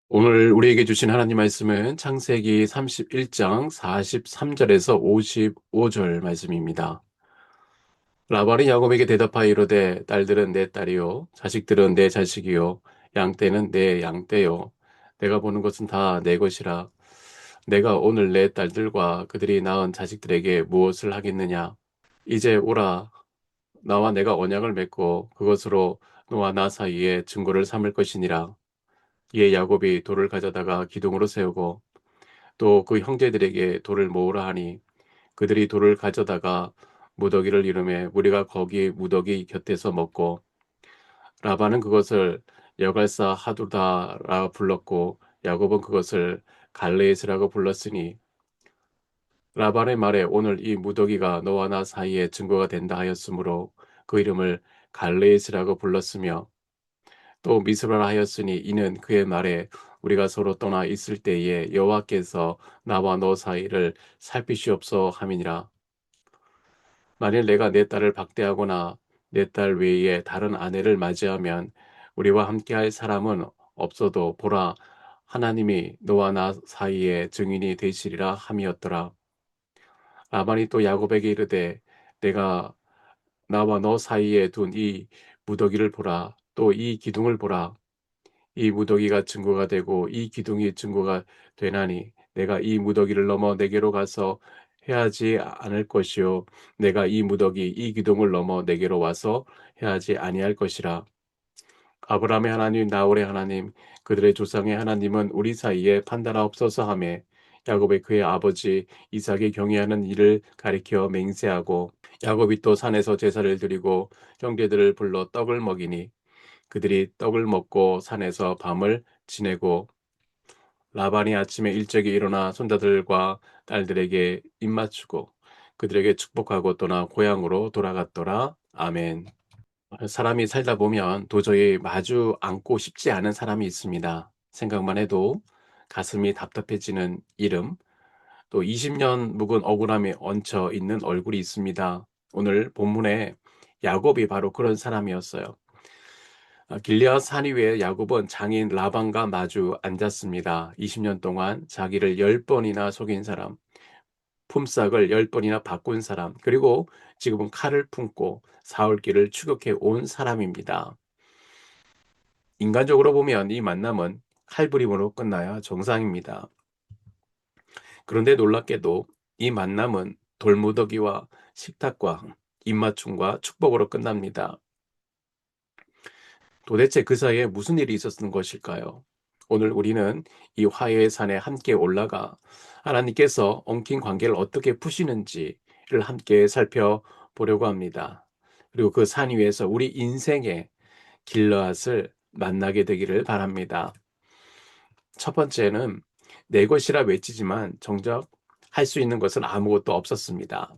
오늘 우리에게 주신 하나님 말씀은 창세기 31장 43절에서 55절 말씀입니다. 라반이 야곱에게 대답하여 이르되 딸들은 내 딸이요 자식들은 내 자식이요 양떼는 내 양떼요 내가 보는 것은 다 내 것이라. 내가 오늘 내 딸들과 그들이 낳은 자식들에게 무엇을 하겠느냐. 이제 오라. 나와 내가 언약을 맺고 그것으로 너와 나 사이에 증거를 삼을 것이니라. 이에 야곱이 돌을 가져다가 기둥으로 세우고 또 그 형제들에게 돌을 모으라 하니 그들이 돌을 가져다가 무더기를 이루매 우리가 거기 무더기 곁에서 먹고, 라반은 그것을 여갈사 하두다라 불렀고 야곱은 그것을 갈레스라고 불렀으니, 라반의 말에 오늘 이 무더기가 너와 나 사이에 증거가 된다 하였으므로 그 이름을 갈레스라고 불렀으며, 또 미스라라 하였으니 이는 그의 말에 우리가 서로 떠나 있을 때에 여호와께서 나와 너 사이를 살피시옵소 함이니라. 만일 내가 내 딸을 박대하거나 내 딸 외에 다른 아내를 맞이하면 우리와 함께할 사람은 없어도 보라, 하나님이 너와 나 사이에 증인이 되시리라 함이었더라. 라반이 또 야곱에게 이르되 내가 나와 너 사이에 둔 이 무더기를 보라. 또 이 기둥을 보라. 이 무더기가 증거가 되고 이 기둥이 증거가 되나니 내가 이 무더기를 넘어 내게로 가서 해하지 않을 것이요 내가 이 무더기 이 기둥을 넘어 내게로 와서 해하지 아니할 것이라. 아브라함의 하나님 나홀의 하나님 그들의 조상의 하나님은 우리 사이에 판단하옵소서 하매 야곱이 그의 아버지 이삭이 경외하는 일을 가리켜 맹세하고, 야곱이 또 산에서 제사를 드리고 형제들을 불러 떡을 먹이니 그들이 떡을 먹고 산에서 밤을 지내고, 라반이 아침에 일찍이 일어나 손자들과 딸들에게 입맞추고 그들에게 축복하고 떠나 고향으로 돌아갔더라. 아멘. 사람이 살다 보면 도저히 마주 앉고 싶지 않은 사람이 있습니다. 생각만 해도 가슴이 답답해지는 이름, 또 20년 묵은 억울함이 얹혀 있는 얼굴이 있습니다. 오늘 본문에 야곱이 바로 그런 사람이었어요. 길리앗 산 위에 야곱은 장인 라반과 마주 앉았습니다. 20년 동안 자기를 10번이나 속인 사람, 품삯을 10번이나 바꾼 사람, 그리고 지금은 칼을 품고 사울길을 추격해 온 사람입니다. 인간적으로 보면 이 만남은 칼부림으로 끝나야 정상입니다. 그런데 놀랍게도 이 만남은 돌무더기와 식탁과 입맞춤과 축복으로 끝납니다. 도대체 그 사이에 무슨 일이 있었던 것일까요? 오늘 우리는 이 화해의 산에 함께 올라가 하나님께서 엉킨 관계를 어떻게 푸시는지를 함께 살펴보려고 합니다. 그리고 그 산 위에서 우리 인생의 길러앗을 만나게 되기를 바랍니다. 첫 번째는 내 것이라 외치지만 정작 할 수 있는 것은 아무것도 없었습니다.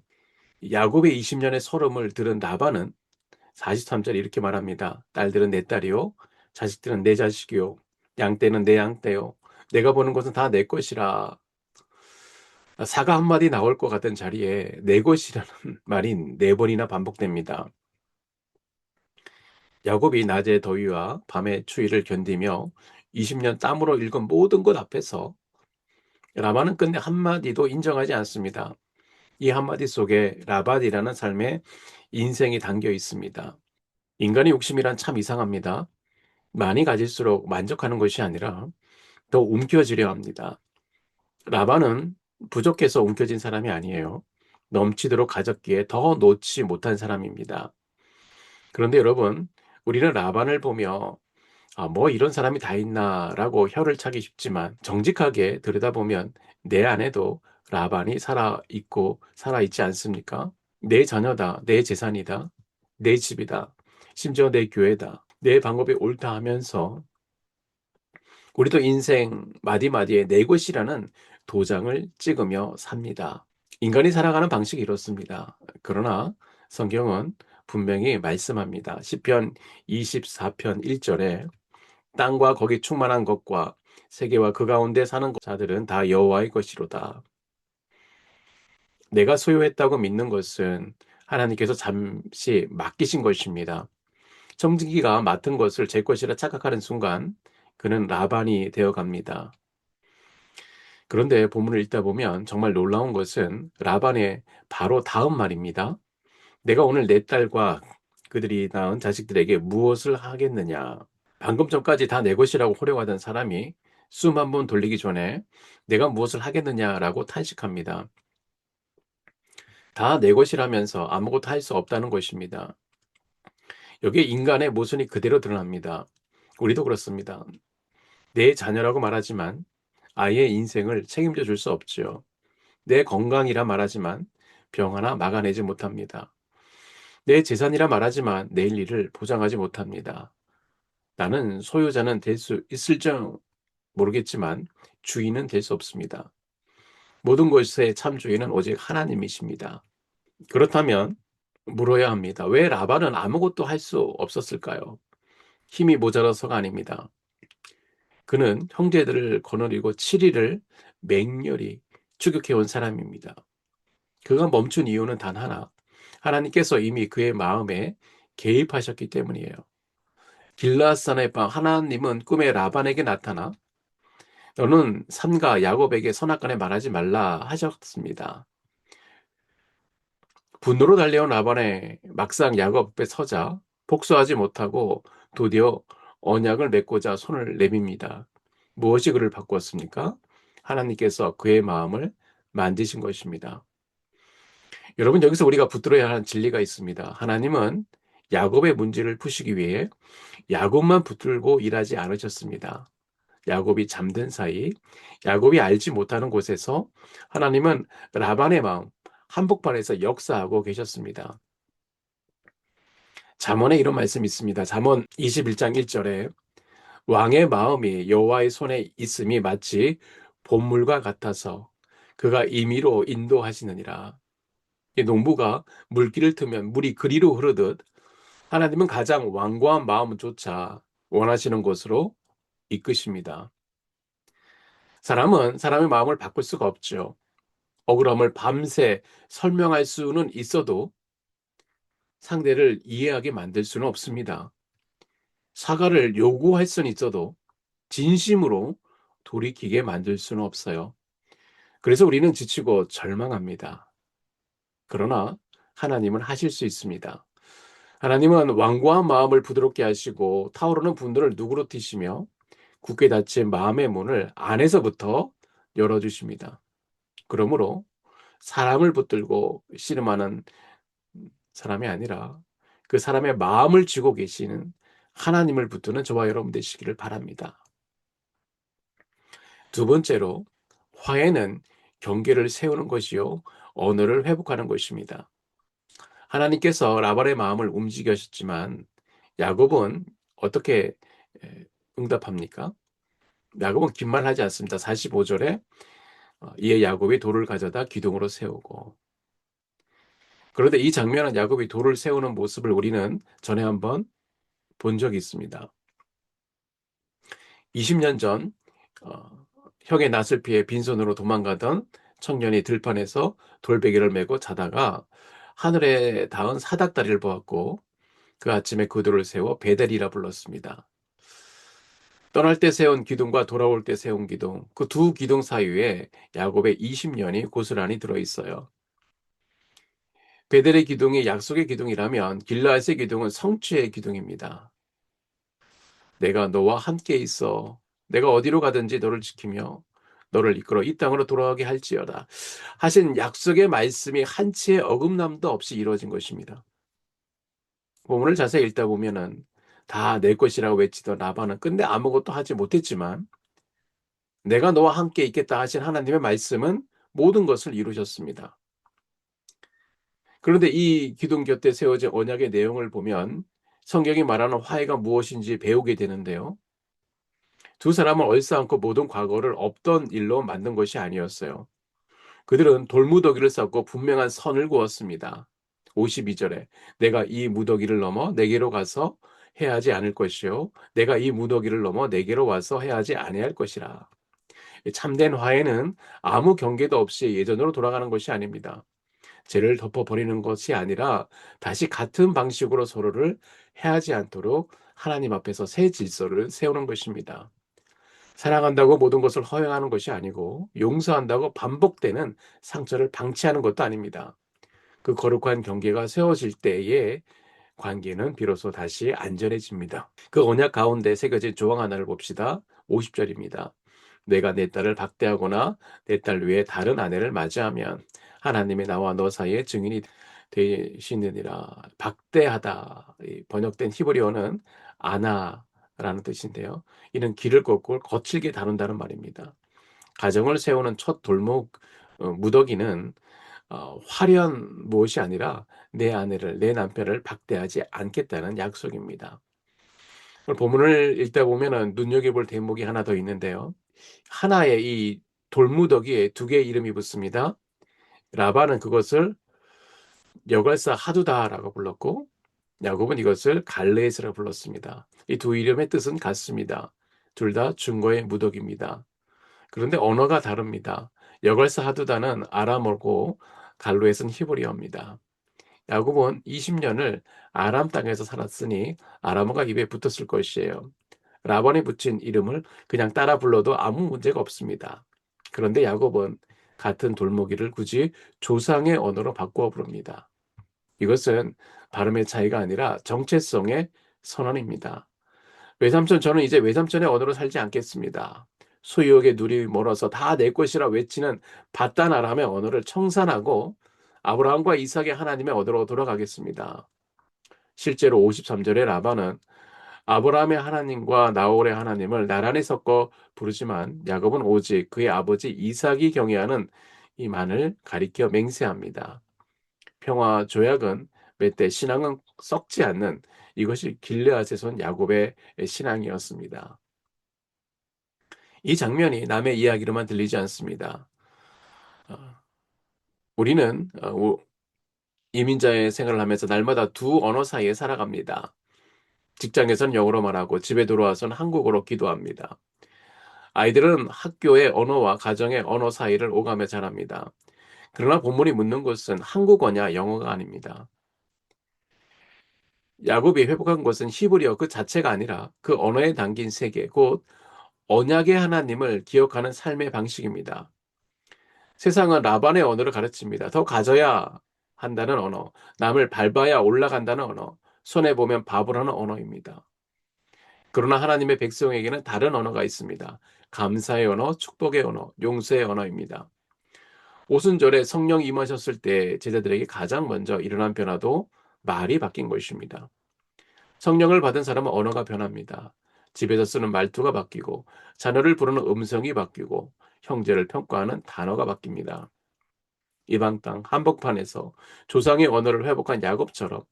야곱의 20년의 서름을 들은 라반은 43절 이렇게 말합니다. 딸들은 내 딸이요 자식들은 내 자식이요 양떼는 내 양떼요 내가 보는 것은 다 내 것이라. 사과 한마디 나올 것 같은 자리에 내 것이라는 말이 네 번이나 반복됩니다. 야곱이 낮의 더위와 밤의 추위를 견디며 20년 땀으로 일군 모든 것 앞에서 라반은 끝내 한마디도 인정하지 않습니다. 이 한마디 속에 라반이라는 삶의 인생이 담겨 있습니다. 인간의 욕심이란 참 이상합니다. 많이 가질수록 만족하는 것이 아니라 더 움켜쥐려 합니다. 라반은 부족해서 움켜진 사람이 아니에요. 넘치도록 가졌기에 더 놓지 못한 사람입니다. 그런데 여러분, 우리는 라반을 보며 뭐 이런 사람이 다 있나라고 혀를 차기 쉽지만 정직하게 들여다보면 내 안에도 라반이 살아있고 살아있지 않습니까? 내 자녀다, 내 재산이다, 내 집이다, 심지어 내 교회다, 내 방법이 옳다 하면서 우리도 인생 마디마디에 내 것이라는 도장을 찍으며 삽니다. 인간이 살아가는 방식이 이렇습니다. 그러나 성경은 분명히 말씀합니다. 시편 24편 1절에 땅과 거기 충만한 것과 세계와 그 가운데 사는 자들은 다 여호와의 것이로다. 내가 소유했다고 믿는 것은 하나님께서 잠시 맡기신 것입니다. 청지기가 맡은 것을 제 것이라 착각하는 순간 그는 라반이 되어 갑니다. 그런데 본문을 읽다 보면 정말 놀라운 것은 라반의 바로 다음 말입니다. 내가 오늘 내 딸과 그들이 낳은 자식들에게 무엇을 하겠느냐. 방금 전까지 다 내 것이라고 호령하던 사람이 숨 한 번 돌리기 전에 내가 무엇을 하겠느냐라고 탄식합니다. 다 내 것이라면서 아무것도 할 수 없다는 것입니다. 여기에 인간의 모순이 그대로 드러납니다. 우리도 그렇습니다. 내 자녀라고 말하지만 아이의 인생을 책임져 줄 수 없지요. 내 건강이라 말하지만 병 하나 막아내지 못합니다. 내 재산이라 말하지만 내일 일을 보장하지 못합니다. 나는 소유자는 될 수 있을지 모르겠지만 주인은 될 수 없습니다. 모든 것의 참주인은 오직 하나님이십니다. 그렇다면 물어야 합니다. 왜 라반은 아무것도 할 수 없었을까요? 힘이 모자라서가 아닙니다. 그는 형제들을 거느리고 7일을 맹렬히 추격해온 사람입니다. 그가 멈춘 이유는 단 하나, 하나님께서 이미 그의 마음에 개입하셨기 때문이에요. 길라앗산의 밤 하나님은 꿈에 라반에게 나타나 너는 삼가 야곱에게 선악간에 말하지 말라 하셨습니다. 분노로 달려온 라반의 막상 야곱 앞에 서자 복수하지 못하고 도리어 언약을 맺고자 손을 내밉니다. 무엇이 그를 바꾸었습니까? 하나님께서 그의 마음을 만지신 것입니다. 여러분, 여기서 우리가 붙들어야 하는 진리가 있습니다. 하나님은 야곱의 문제를 푸시기 위해 야곱만 붙들고 일하지 않으셨습니다. 야곱이 잠든 사이, 야곱이 알지 못하는 곳에서 하나님은 라반의 마음 한복판에서 역사하고 계셨습니다. 잠언에 이런 말씀이 있습니다. 잠언 21장 1절에 왕의 마음이 여호와의 손에 있음이 마치 봇물과 같아서 그가 임의로 인도하시느니라. 이 농부가 물길을 트면 물이 그리로 흐르듯 하나님은 가장 완고한 마음조차 원하시는 곳으로 이끄십니다. 사람은 사람의 마음을 바꿀 수가 없죠. 억울함을 밤새 설명할 수는 있어도 상대를 이해하게 만들 수는 없습니다. 사과를 요구할 수는 있어도 진심으로 돌이키게 만들 수는 없어요. 그래서 우리는 지치고 절망합니다. 그러나 하나님은 하실 수 있습니다. 하나님은 완고한 마음을 부드럽게 하시고 타오르는 분노를 누그러뜨리시며 굳게 닫힌 마음의 문을 안에서부터 열어주십니다. 그러므로 사람을 붙들고 씨름하는 사람이 아니라 그 사람의 마음을 쥐고 계시는 하나님을 붙드는 저와 여러분 되시기를 바랍니다. 두 번째로, 화해는 경계를 세우는 것이요 언어를 회복하는 것입니다. 하나님께서 라반의 마음을 움직여 하셨지만 야곱은 어떻게 응답합니까? 야곱은 긴 말 하지 않습니다. 45절에 이에 야곱이 돌을 가져다 기둥으로 세우고. 그런데 이 장면은 야곱이 돌을 세우는 모습을 우리는 전에 한번 본 적이 있습니다. 20년 전 형의 낯을 피해 빈손으로 도망가던 청년이 들판에서 돌베개를 메고 자다가 하늘에 닿은 사닥다리를 보았고 그 아침에 그 돌을 세워 베델이라 불렀습니다. 떠날 때 세운 기둥과 돌아올 때 세운 기둥, 그 두 기둥 사이에 야곱의 20년이 고스란히 들어있어요. 베델의 기둥이 약속의 기둥이라면 길라앗의 기둥은 성취의 기둥입니다. 내가 너와 함께 있어. 내가 어디로 가든지 너를 지키며 너를 이끌어 이 땅으로 돌아가게 할지어다. 하신 약속의 말씀이 한치의 어긋남도 없이 이루어진 것입니다. 본문을 자세히 읽다 보면은 다 내 것이라고 외치던 라반은 끝내 아무것도 하지 못했지만 내가 너와 함께 있겠다 하신 하나님의 말씀은 모든 것을 이루셨습니다. 그런데 이 기둥 곁에 세워진 언약의 내용을 보면 성경이 말하는 화해가 무엇인지 배우게 되는데요. 두 사람은 얼싸안고 모든 과거를 없던 일로 만든 것이 아니었어요. 그들은 돌무더기를 쌓고 분명한 선을 그었습니다. 52절에 내가 이 무더기를 넘어 내게로 가서 해하지 않을 것이요 내가 이 무더기를 넘어 내게로 와서 해하지 아니할 것이라. 참된 화해는 아무 경계도 없이 예전으로 돌아가는 것이 아닙니다. 죄를 덮어버리는 것이 아니라 다시 같은 방식으로 서로를 해하지 않도록 하나님 앞에서 새 질서를 세우는 것입니다. 사랑한다고 모든 것을 허용하는 것이 아니고 용서한다고 반복되는 상처를 방치하는 것도 아닙니다. 그 거룩한 경계가 세워질 때에 관계는 비로소 다시 안전해집니다. 그 언약 가운데 새겨진 조항 하나를 봅시다. 50절입니다. 내가 내 딸을 박대하거나 내 딸 외에 다른 아내를 맞이하면 하나님이 나와 너 사이에 증인이 되시느니라. 박대하다. 번역된 히브리어는 아나라는 뜻인데요. 이는 길을 걷고 거칠게 다룬다는 말입니다. 가정을 세우는 첫 돌목 무더기는 화려한 무엇이 아니라 내 아내를, 내 남편을 박대하지 않겠다는 약속입니다. 오늘 본문을 읽다 보면은 눈여겨볼 대목이 하나 더 있는데요. 하나의 이 돌무더기에 두 개의 이름이 붙습니다. 라반은 그것을 여갈사 하두다라고 불렀고 야곱은 이것을 갈레에스라 불렀습니다. 이 두 이름의 뜻은 같습니다. 둘 다 증거의 무더기입니다. 그런데 언어가 다릅니다. 여갈사 하두다는 아람어고 갈로에서는 히브리어입니다. 야곱은 20년을 아람 땅에서 살았으니 아람어가 입에 붙었을 것이에요. 라반이 붙인 이름을 그냥 따라 불러도 아무 문제가 없습니다. 그런데 야곱은 같은 돌무기를 굳이 조상의 언어로 바꾸어 부릅니다. 이것은 발음의 차이가 아니라 정체성의 선언입니다. 외삼촌, 저는 이제 외삼촌의 언어로 살지 않겠습니다. 수유옥의 누리 멀어서 다 내 것이라 외치는 바단 아람의 언어를 청산하고 아브라함과 이삭의 하나님의 언어로 돌아가겠습니다. 실제로 53절의 라반은 아브라함의 하나님과 나홀의 하나님을 나란히 섞어 부르지만 야곱은 오직 그의 아버지 이삭이 경외하는 이만을 가리켜 맹세합니다. 평화 조약은 맺되 신앙은 썩지 않는 이것이 길르앗의 손 야곱의 신앙이었습니다. 이 장면이 남의 이야기로만 들리지 않습니다. 어, 우리는 이민자의 생활을 하면서 날마다 두 언어 사이에 살아갑니다. 직장에선 영어로 말하고 집에 들어와서는 한국어로 기도합니다. 아이들은 학교의 언어와 가정의 언어 사이를 오가며 자랍니다. 그러나 본문이 묻는 것은 한국어냐 영어가 아닙니다. 야곱이 회복한 것은 히브리어 그 자체가 아니라 그 언어에 담긴 세계, 곧 언약의 하나님을 기억하는 삶의 방식입니다. 세상은 라반의 언어를 가르칩니다. 더 가져야 한다는 언어, 남을 밟아야 올라간다는 언어, 손해보면 바보라는 언어입니다. 그러나 하나님의 백성에게는 다른 언어가 있습니다. 감사의 언어, 축복의 언어, 용서의 언어입니다. 오순절에 성령 임하셨을 때 제자들에게 가장 먼저 일어난 변화도 말이 바뀐 것입니다. 성령을 받은 사람은 언어가 변합니다. 집에서 쓰는 말투가 바뀌고 자녀를 부르는 음성이 바뀌고 형제를 평가하는 단어가 바뀝니다. 이방 땅 한복판에서 조상의 언어를 회복한 야곱처럼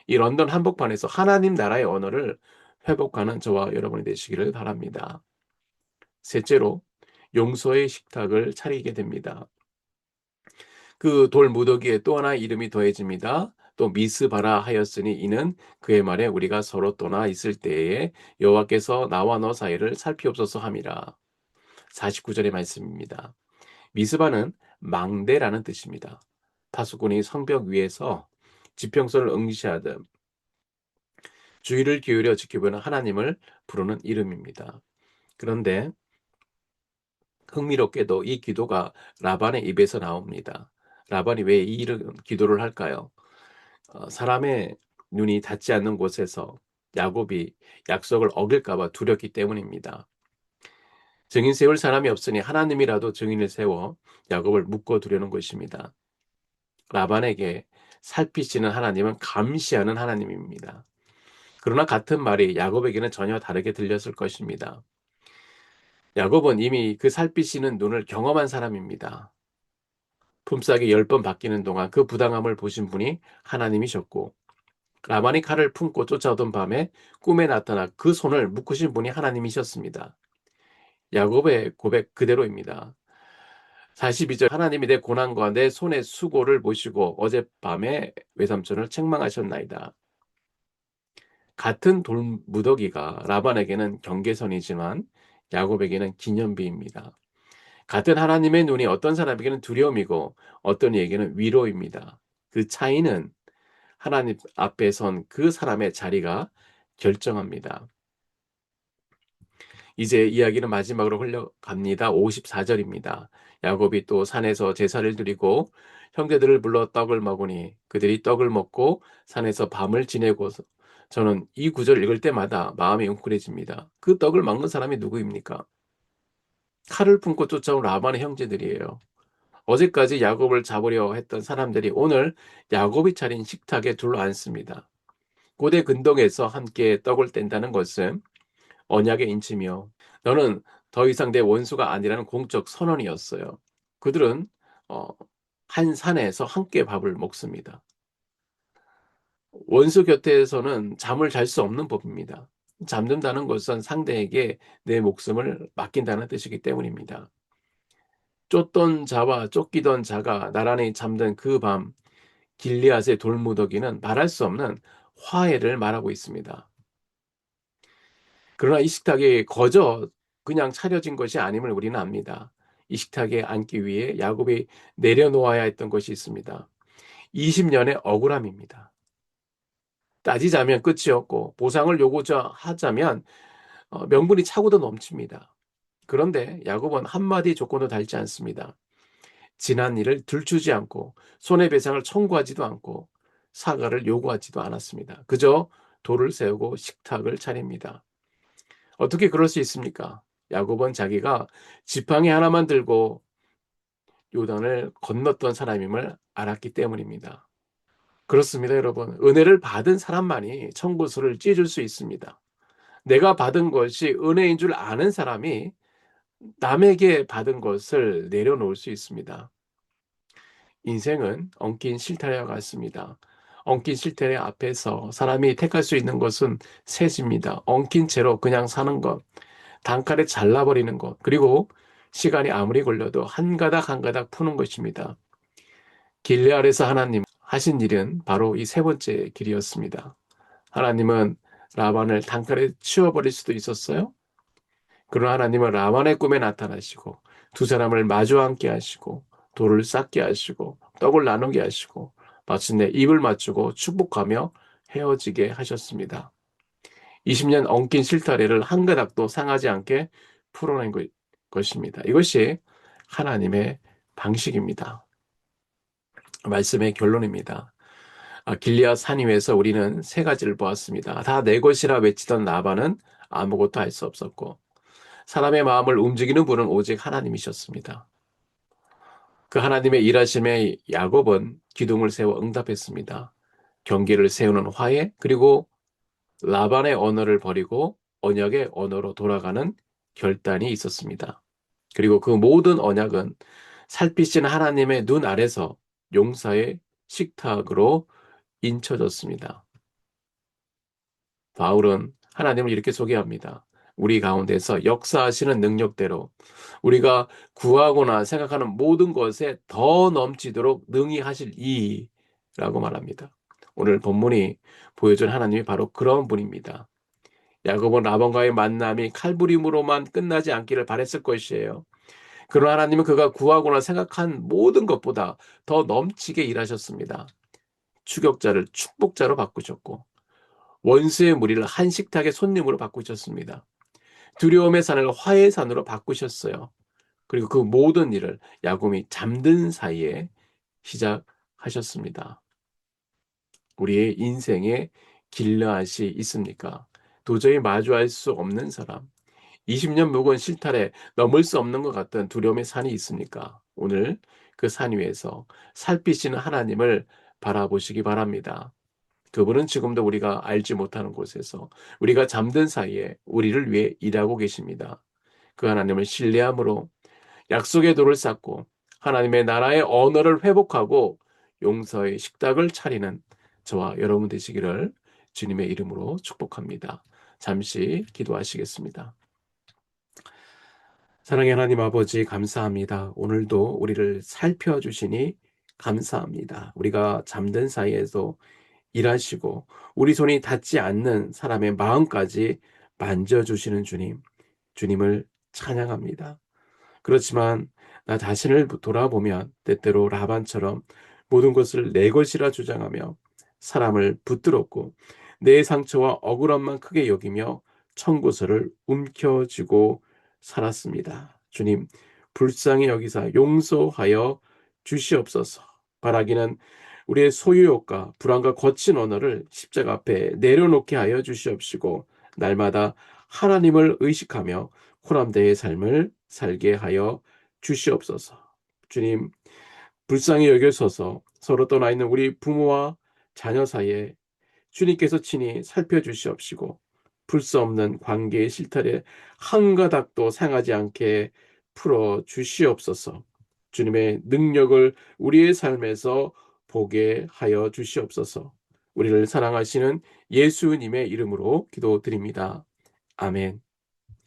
이 런던 한복판에서 하나님 나라의 언어를 회복하는 저와 여러분이 되시기를 바랍니다. 셋째로 용서의 식탁을 차리게 됩니다. 그 돌 무더기에 또 하나의 이름이 더해집니다. 또 미스바라 하였으니 이는 그의 말에 우리가 서로 떠나 있을 때에 여호와께서 나와 너 사이를 살피옵소서 함이라. 49절의 말씀입니다. 미스바는 망대라는 뜻입니다. 파수꾼이 성벽 위에서 지평선을 응시하듯 주의를 기울여 지켜보는 하나님을 부르는 이름입니다. 그런데 흥미롭게도 이 기도가 라반의 입에서 나옵니다. 라반이 왜 이 기도를 할까요? 사람의 눈이 닿지 않는 곳에서 야곱이 약속을 어길까 봐 두렵기 때문입니다. 증인 세울 사람이 없으니 하나님이라도 증인을 세워 야곱을 묶어두려는 것입니다. 라반에게 살피시는 하나님은 감시하는 하나님입니다. 그러나 같은 말이 야곱에게는 전혀 다르게 들렸을 것입니다. 야곱은 이미 그 살피시는 눈을 경험한 사람입니다. 품삯이 10번 바뀌는 동안 그 부당함을 보신 분이 하나님이셨고 라반이 칼을 품고 쫓아오던 밤에 꿈에 나타나 그 손을 묶으신 분이 하나님이셨습니다. 야곱의 고백 그대로입니다. 42절 하나님이 내 고난과 내 손의 수고를 보시고 어젯밤에 외삼촌을 책망하셨나이다. 같은 돌무더기가 라반에게는 경계선이지만 야곱에게는 기념비입니다. 같은 하나님의 눈이 어떤 사람에게는 두려움이고 어떤 이에게는 위로입니다. 그 차이는 하나님 앞에 선 그 사람의 자리가 결정합니다. 이제 이야기는 마지막으로 흘러갑니다. 54절입니다. 야곱이 또 산에서 제사를 드리고 형제들을 불러 떡을 먹으니 그들이 떡을 먹고 산에서 밤을 지내고, 저는 이 구절 읽을 때마다 마음이 웅크려집니다. 그 떡을 먹는 사람이 누구입니까? 칼을 품고 쫓아온 라반의 형제들이에요. 어제까지 야곱을 잡으려 했던 사람들이 오늘 야곱이 차린 식탁에 둘러앉습니다. 고대 근동에서 함께 떡을 뗀다는 것은 언약의 인치며 너는 더 이상 내 원수가 아니라는 공적 선언이었어요. 그들은 어, 한 산에서 함께 밥을 먹습니다. 원수 곁에서는 잠을 잘 수 없는 법입니다. 잠든다는 것은 상대에게 내 목숨을 맡긴다는 뜻이기 때문입니다. 쫓던 자와 쫓기던 자가 나란히 잠든 그 밤, 길리앗의 돌무더기는 말할 수 없는 화해를 말하고 있습니다. 그러나 이 식탁이 거저 그냥 차려진 것이 아님을 우리는 압니다. 이 식탁에 앉기 위해 야곱이 내려놓아야 했던 것이 있습니다. 20년의 억울함입니다. 따지자면 끝이 없고 보상을 요구하자면 명분이 차고도 넘칩니다. 그런데 야곱은 한마디 조건도 달지 않습니다. 지난 일을 들추지 않고 손해배상을 청구하지도 않고 사과를 요구하지도 않았습니다. 그저 돌을 세우고 식탁을 차립니다. 어떻게 그럴 수 있습니까? 야곱은 자기가 지팡이 하나만 들고 요단을 건넜던 사람임을 알았기 때문입니다. 그렇습니다, 여러분. 은혜를 받은 사람만이 청구서를 찢을 수 있습니다. 내가 받은 것이 은혜인 줄 아는 사람이 남에게 받은 것을 내려놓을 수 있습니다. 인생은 엉킨 실타래와 같습니다. 엉킨 실타래 앞에서 사람이 택할 수 있는 것은 셋입니다. 엉킨 채로 그냥 사는 것, 단칼에 잘라버리는 것, 그리고 시간이 아무리 걸려도 한 가닥 한 가닥 푸는 것입니다. 길르앗에서 하나님 하신 일은 바로 이 세 번째 길이었습니다. 하나님은 라반을 단칼에 치워버릴 수도 있었어요. 그러나 하나님은 라반의 꿈에 나타나시고 두 사람을 마주 앉게 하시고 돌을 쌓게 하시고 떡을 나누게 하시고 마침내 입을 맞추고 축복하며 헤어지게 하셨습니다. 20년 엉킨 실타래를 한 가닥도 상하지 않게 풀어낸 것입니다. 이것이 하나님의 방식입니다. 말씀의 결론입니다. 길리앗 산 위에서 우리는 세 가지를 보았습니다. 다 내 것이라 외치던 라반은 아무것도 할 수 없었고 사람의 마음을 움직이는 분은 오직 하나님이셨습니다. 그 하나님의 일하심에 야곱은 기둥을 세워 응답했습니다. 경계를 세우는 화해, 그리고 라반의 언어를 버리고 언약의 언어로 돌아가는 결단이 있었습니다. 그리고 그 모든 언약은 살피신 하나님의 눈 아래서 용사의 식탁으로 인쳐졌습니다. 바울은 하나님을 이렇게 소개합니다. 우리 가운데서 역사하시는 능력대로 우리가 구하거나 생각하는 모든 것에 더 넘치도록 능히 하실 이라고 말합니다. 오늘 본문이 보여준 하나님이 바로 그런 분입니다. 야곱은 라반과의 만남이 칼부림으로만 끝나지 않기를 바랬을 것이에요. 그러나 하나님은 그가 구하거나 생각한 모든 것보다 더 넘치게 일하셨습니다. 추격자를 축복자로 바꾸셨고 원수의 무리를 한 식탁의 손님으로 바꾸셨습니다. 두려움의 산을 화해의 산으로 바꾸셨어요. 그리고 그 모든 일을 야곱이 잠든 사이에 시작하셨습니다. 우리의 인생에 길르앗이 있습니까? 도저히 마주할 수 없는 사람, 20년 묵은 실타래 넘을 수 없는 것 같던 두려움의 산이 있습니까? 오늘 그 산 위에서 살피시는 하나님을 바라보시기 바랍니다. 그분은 지금도 우리가 알지 못하는 곳에서 우리가 잠든 사이에 우리를 위해 일하고 계십니다. 그 하나님을 신뢰함으로 약속의 돌을 쌓고 하나님의 나라의 언어를 회복하고 용서의 식탁을 차리는 저와 여러분 되시기를 주님의 이름으로 축복합니다. 잠시 기도하시겠습니다. 사랑의 하나님 아버지 감사합니다. 오늘도 우리를 살펴주시니 감사합니다. 우리가 잠든 사이에서 일하시고 우리 손이 닿지 않는 사람의 마음까지 만져주시는 주님, 주님을 찬양합니다. 그렇지만 나 자신을 돌아보면 때때로 라반처럼 모든 것을 내 것이라 주장하며 사람을 붙들었고 내 상처와 억울함만 크게 여기며 청구서를 움켜쥐고 살았습니다. 주님, 불쌍히 여기사 용서하여 주시옵소서. 바라기는 우리의 소유욕과 불안과 거친 언어를 십자가 앞에 내려놓게 하여 주시옵시고, 날마다 하나님을 의식하며 코람대의 삶을 살게 하여 주시옵소서. 주님, 불쌍히 여겨서서 서로 떠나 있는 우리 부모와 자녀 사이에 주님께서 친히 살펴주시옵시고, 불 수 없는 관계의 실타래 한 가닥도 상하지 않게 풀어 주시옵소서. 주님의 능력을 우리의 삶에서 보게 하여 주시옵소서. 우리를 사랑하시는 예수님의 이름으로 기도드립니다. 아멘.